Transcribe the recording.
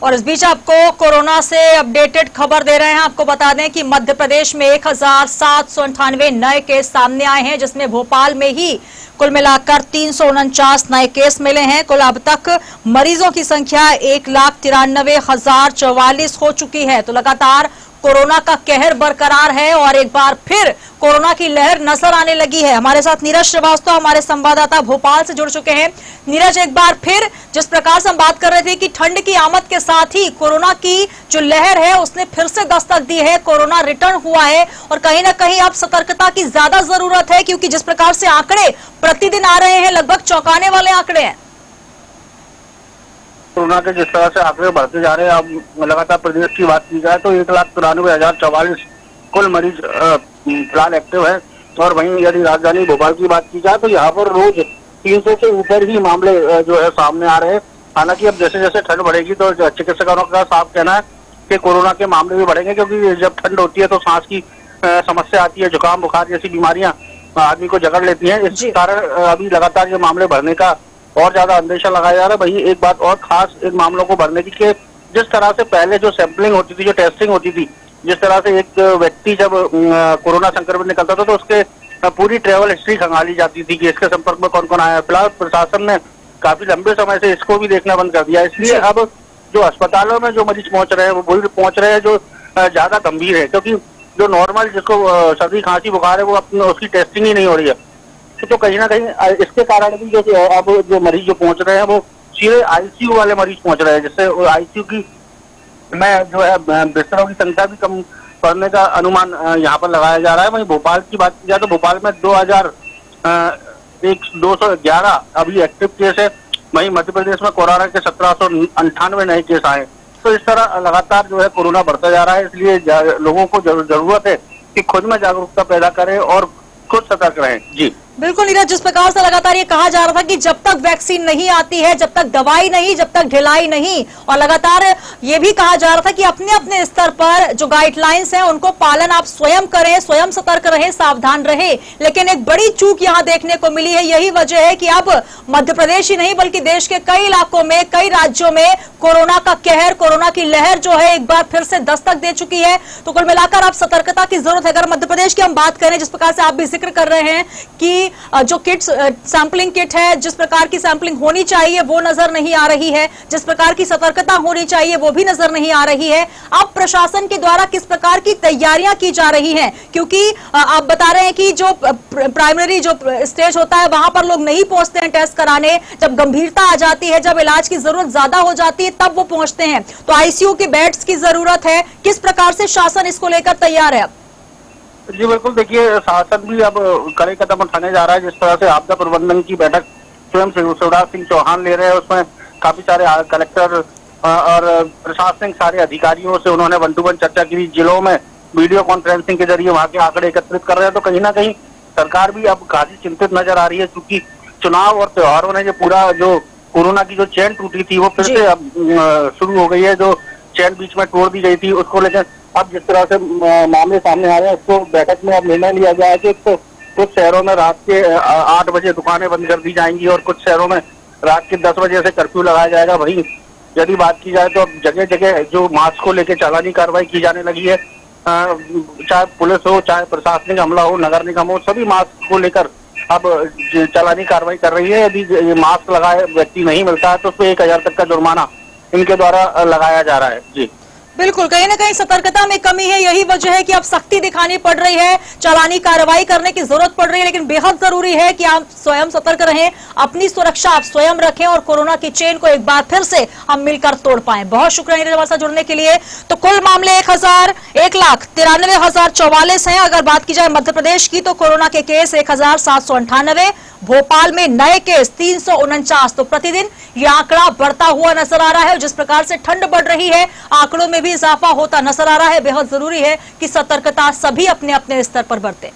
और इस बीच आपको कोरोना से अपडेटेड खबर दे रहे हैं। आपको बता दें कि मध्य प्रदेश में 1798 नए केस सामने आए हैं, जिसमें भोपाल में ही कुल मिलाकर 349 नए केस मिले हैं। कुल अब तक मरीजों की संख्या 1,93,044 हो चुकी है। तो लगातार कोरोना का कहर बरकरार है और एक बार फिर कोरोना की लहर नजर आने लगी है। हमारे साथ नीरज श्रीवास्तव, हमारे संवाददाता भोपाल से जुड़ चुके हैं। नीरज, एक बार फिर जिस प्रकार से हम बात कर रहे थे कि ठंड की आमद के साथ ही कोरोना की जो लहर है उसने फिर से दस्तक दी है, कोरोना रिटर्न हुआ है और कहीं ना कहीं अब सतर्कता की ज्यादा जरूरत है, क्योंकि जिस प्रकार से आंकड़े प्रतिदिन आ रहे हैं लगभग चौंकाने वाले आंकड़े हैं। कोरोना के जिस तरह से आंकड़े बढ़ते जा रहे हैं, अब लगातार प्रदेश की बात की जाए तो 1,93,044 कुल मरीज फिलहाल एक्टिव है। और वहीं यदि राजधानी भोपाल की बात की जाए तो यहाँ पर रोज 300 से ऊपर ही मामले जो है सामने आ रहे हैं। हालांकि अब जैसे जैसे ठंड बढ़ेगी तो चिकित्सकों का साफ कहना है कि कोरोना के मामले भी बढ़ेंगे, क्योंकि जब ठंड होती है तो सांस की समस्या आती है, जुकाम बुखार जैसी बीमारियां आदमी को जकड़ लेती हैं। इस कारण अभी लगातार ये मामले बढ़ने का और ज्यादा अंदेशा लगाया जा रहा है। वही एक बात और खास इन मामलों को बढ़ने की कि जिस तरह से पहले जो सैंपलिंग होती थी, जो टेस्टिंग होती थी, जिस तरह से एक व्यक्ति जब कोरोना संक्रमित निकलता था तो उसके पूरी ट्रेवल हिस्ट्री खंगाली जाती थी कि इसके संपर्क में कौन कौन आया। फिलहाल प्रशासन ने काफी लंबे समय से इसको भी देखना बंद कर दिया। इसलिए अब जो अस्पतालों में जो मरीज पहुंच रहे हैं वो वही पहुंच रहे हैं जो ज्यादा गंभीर है, क्योंकि जो नॉर्मल जिसको सर्दी खांसी बुखार है वो उसकी टेस्टिंग ही नहीं हो रही है। तो कहीं ना कहीं इसके कारण भी जो अब जो मरीज जो पहुंच रहे हैं वो सीधे आईसीयू वाले मरीज पहुंच रहे हैं, जिससे आईसीयू की में जो है बिस्तरों की संख्या भी कम पड़ने का अनुमान यहाँ पर लगाया जा रहा है। वहीं भोपाल की बात की जाए तो भोपाल में 2,211 अभी एक्टिव केस है। वहीं मध्य प्रदेश में कोरोना के 1798 नए केस आए। तो इस तरह लगातार जो है कोरोना बढ़ता जा रहा है। इसलिए लोगों को जरूरत है कि खुद में जागरूकता पैदा करें और खुद सतर्क रहें। जी बिल्कुल नीरज, जिस प्रकार से लगातार ये कहा जा रहा था कि जब तक वैक्सीन नहीं आती है, जब तक दवाई नहीं, जब तक ढिलाई नहीं, और लगातार ये भी कहा जा रहा था कि अपने अपने स्तर पर जो गाइडलाइंस हैं उनको पालन आप स्वयं करें, स्वयं सतर्क रहें, सावधान रहें। लेकिन एक बड़ी चूक यहाँ देखने को मिली है। यही वजह है कि अब मध्य प्रदेश ही नहीं बल्कि देश के कई इलाकों में, कई राज्यों में कोरोना का कहर, कोरोना की लहर जो है एक बार फिर से दस्तक दे चुकी है। तो कुल मिलाकर अब सतर्कता की जरूरत है। अगर मध्य प्रदेश की हम बात करें, जिस प्रकार से आप भी जिक्र कर रहे हैं कि जो किट्स सैंपलिंग किट है, जिस प्रकार की सैंपलिंग होनी चाहिए वो नजर नहीं आ रही है, जिस प्रकार की सतर्कता होनी चाहिए वो भी नजर नहीं आ रही है। अब प्रशासन के द्वारा किस प्रकार की तैयारियां की जा रही हैं, क्योंकि आप बता रहे हैं कि जो प्राइमरी जो स्टेज होता है वहां पर लोग नहीं पहुंचते हैं टेस्ट कराने। जब गंभीरता आ जाती है, जब इलाज की जरूरत ज्यादा हो जाती है तब वो पहुंचते हैं। तो आईसीयू के बेड्स की जरूरत है। किस प्रकार से शासन इसको लेकर तैयार है? जी बिल्कुल, देखिए शासन भी अब कड़े कदम उठाने जा रहा है। जिस तरह से आपदा प्रबंधन की बैठक स्वयं शिवराज सिंह चौहान ले रहे हैं, उसमें काफी सारे कलेक्टर और प्रशासनिक सारे अधिकारियों से उन्होंने वन टू वन चर्चा की। जिलों में वीडियो कॉन्फ्रेंसिंग के जरिए वहाँ के आंकड़े एकत्रित कर रहे हैं। तो कहीं ना कहीं सरकार भी अब काफी चिंतित नजर आ रही है, क्योंकि चुनाव और त्योहारों ने जो पूरा जो कोरोना की जो चेन टूटी थी वो फिर से अब शुरू हो गई है। जो चेन बीच में तोड़ दी गई थी उसको लेकर अब जिस तरह से मामले सामने आ रहे हैं, उसको बैठक में अब निर्णय लिया गया है कि कुछ शहरों में रात के 8 बजे दुकानें बंद कर दी जाएंगी और कुछ शहरों में रात के 10 बजे से कर्फ्यू लगाया जाएगा। वहीं यदि बात की जाए तो अब जगह जगह जो मास्क को लेकर चालानी कार्रवाई की जाने लगी है, चाहे पुलिस हो, चाहे प्रशासनिक अमला हो, नगर निगम हो, सभी मास्क को लेकर अब चालानी कार्रवाई कर रही है। यदि मास्क लगाए व्यक्ति नहीं मिलता है तो उसको 1,000 तक का जुर्माना इनके द्वारा लगाया जा रहा है। जी बिल्कुल, कहीं ना कहीं सतर्कता में कमी है। यही वजह है कि अब सख्ती दिखानी पड़ रही है, चालानी कार्रवाई करने की जरूरत पड़ रही है। लेकिन बेहद जरूरी है कि आप स्वयं सतर्क रहें, अपनी सुरक्षा आप स्वयं रखें और कोरोना की चेन को एक बार फिर से हम मिलकर तोड़ पाएं। बहुत शुक्रिया नीरज हमारे साथ जुड़ने के लिए। तो कुल मामले 1,93,044 हैं। अगर बात की जाए मध्य प्रदेश की तो कोरोना के केस 1,798, भोपाल में नए केस 349। तो प्रतिदिन ये आंकड़ा बढ़ता हुआ नजर आ रहा है। जिस प्रकार से ठंड बढ़ रही है, आंकड़ों में भी इजाफा होता नजर आ रहा है। बेहद जरूरी है कि सतर्कता सभी अपने अपने स्तर पर बरतें।